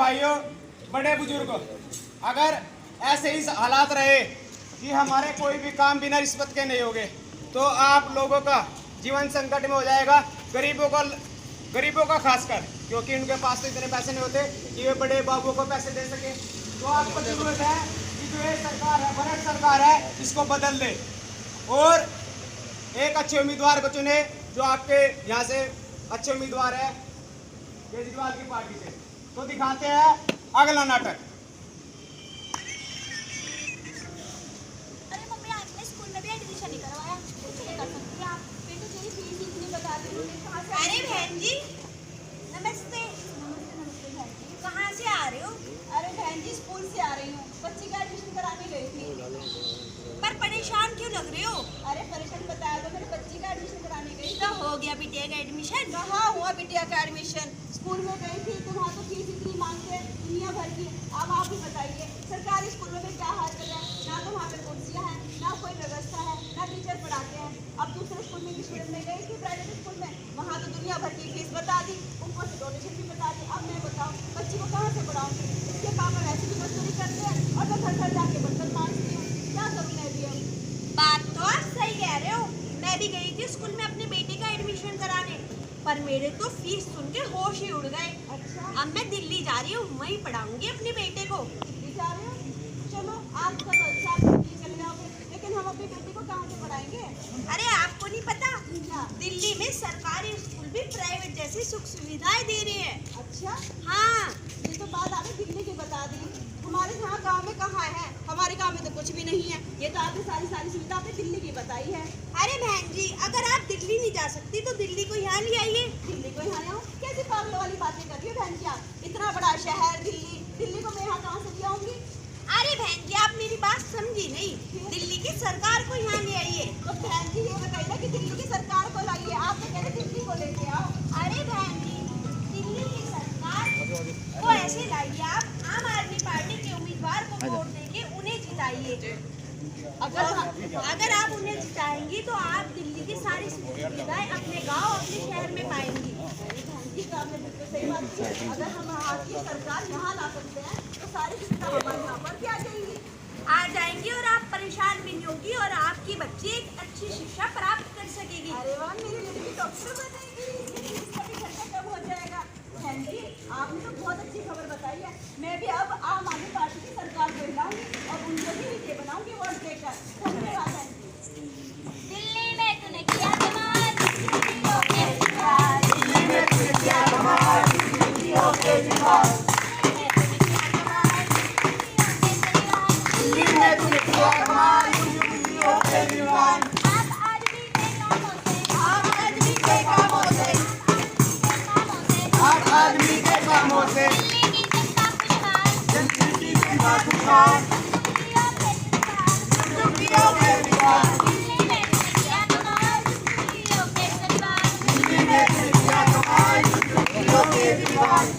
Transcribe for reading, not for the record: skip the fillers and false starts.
भाइयों, बड़े बुजुर्ग, अगर ऐसे ही हालात रहे कि हमारे कोई भी काम बिना रिश्वत के नहीं होंगे तो आप लोगों का जीवन संकट में हो जाएगा। गरीबों का खासकर, क्योंकि उनके पास तो इतने पैसे नहीं होते कि वे बड़े बाबुओं को पैसे दे सके। तो आपको जरूरत है कि जो ये सरकार है, भारत सरकार है, इसको बदल दे और एक अच्छे उम्मीदवार को चुने जो आपके यहाँ से अच्छे उम्मीदवार है केजरीवाल की पार्टी से। तो दिखाते हैं अगला नाटक। अरे मम्मी, आपने स्कूल में भी एडमिशन नहीं करवाया, कुछ नहीं कर सकती आप। बेटू तेरी फीस इतनी बता दी, कहाँ से? अरे बहन जी नमस्ते। नमस्ते नमस्ते बहन जी, कहाँ से आ रहे हो? अरे बहन जी स्कूल से आ रही हूँ, बच्ची का एडमिशन कराने गई थी। पर परेशान क्यों लग रहे हो? अरे परेशान बताया तो, मेरे बच्ची का एडमिशन कराने गई तो हो गया बिटिया का एडमिशन? कहाँ हुआ बिटिया का एडमिशन, स्कूल में गई थी तो वहाँ तो फीस इतनी मांगते हैं दुनिया भर की। अब आप ही बताइए सरकारी स्कूलों में क्या हाल चल रहा है, ना तो वहाँ पे कुर्सियाँ हैं, ना कोई व्यवस्था है, ना टीचर पढ़ाते हैं। अब दूसरे स्कूल में इंग्लिश मीडियम में गई थी प्राइवेट स्कूल में, वहाँ तो दुनिया भर की फीस बता दी, ऊपर से डोनेशन भी बता दी। अब मैं बताऊँ बच्ची को कहाँ से पढ़ाऊँगी? इसके पापा वैसे भी मजदूरी करते हैं और मैं घर घर जाके बर्तन मांजती हूँ, क्या करूँ मैं भी अब? बात तो आप सही कह रहे हो। मैं भी गई थी स्कूल में अपने बेटे का एडमिशन कराने, पर मेरे तो फीस सुन के होश ही उड़ गए। अच्छा, अब मैं दिल्ली जा रही हूँ, वहीं पढ़ाऊंगी अपने बेटे को। दिल्ली जा रहे हो? चलो आपका तो अच्छा, आप दिल्ली चले जाओगे, लेकिन हम अपने बेटे को कहाँ से पढ़ाएंगे? अरे आपको नहीं पता, दिल्ली में सरकारी स्कूल भी प्राइवेट जैसी सुख सुविधाएं दे रहे हैं। अच्छा हाँ, ये तो बात आपने दिल्ली की बता दी, हमारे यहाँ गांव में कहाँ है? हमारे गांव में तो कुछ भी नहीं है। ये तो आपने सारी सुविधा आपने दिल्ली की बताई है। अरे बहन जी, अगर आप दिल्ली नहीं जा सकती तो दिल्ली को यहाँ ले आइए। दिल्ली को यहाँ ले आऊँ? कैसी पागल वाली बातें कर रही हो बहन जी आप? इतना बड़ा शहर दिल्ली, दिल्ली को मैं यहाँ कहाँ से ले आऊँगी? अरे बहन जी, आप मेरी बात समझी नहीं, दिल्ली की सरकार को यहाँ ले आइए। तो बहन जी ये बताइए ना कि दिल्ली की सरकार को लाइए, आप तो कह रहे दिल्ली को लेके आओ। अरे बहन जी, दिल्ली की सरकार को ऐसे लाइए, आप आम आदमी पार्टी के उम्मीदवार को वोट देके उन्हें जिताइए। अगर आप उन्हें जिताएंगी तो आप दिल्ली की सारी सुविधाएं अपने गांव, अपने शहर में पाएंगी। सही बात है, अगर हम यहाँ की सरकार यहाँ ला सकते हैं तो सारी सुविधा हमारे यहाँ पर भी आ जाएंगी और आप परेशान भी नहीं होगी और आपकी बच्ची एक अच्छी शिक्षा प्राप्त कर सकेगी। अरे वाह, मेरी लड़की डॉक्टर बनेगी, इसका भी खर्चा कम हो जाएगा। बहन जी आपने तो बहुत अच्छी खबर बताई है, मैं भी अब आम आदमी पार्टी की सरकार को हिलाऊंगी और उनको भी नीचे बनाऊंगी वोट देकर। धन्यवाद बहन जी। दिल्ली में तूने किया कमाल, दिल्ली में तूने किया कमाल, केजरीवाल। दिल्ली में तूने किया कमाल, केजरीवाल। आम आदमी के कामों से, आम आदमी के कामों से, आम आदमी के कामों से दिल्ली की जनता खुशहाल, दिल्ली की जनता खुशहाल। दिल्ली में तूने किया कमाल, केजरीवाल। दिल्ली में तूने किया कमाल, केजरीवाल।